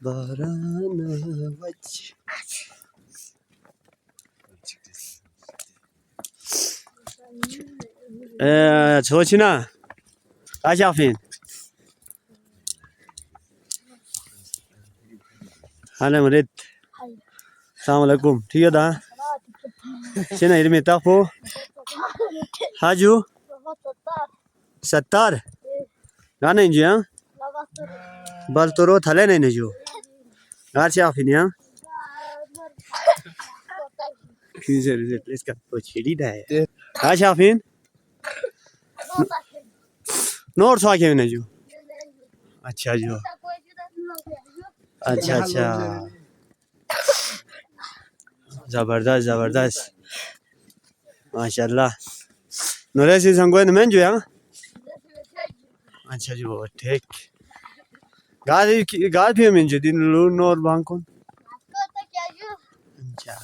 Barana Vaç. Çoçina. Kaç yapayım? Hani Murat. Assalamualaikum. ठीक है दा Sina ilmi tapo Haju 70 Gana inji ha Baltoro thale ne nejo Garchi afini ha Güzel güzel let's go pochedi da hai Garchi afin Nor swa ke nejo अच्छा जो अच्छा अच्छा जबरदस्त जबरदस्त माशाल्लाह नोरे से संगोन में जो है अच्छा जो ठीक गाड़ी भी में जो दिन लो नोर बांकोन अच्छा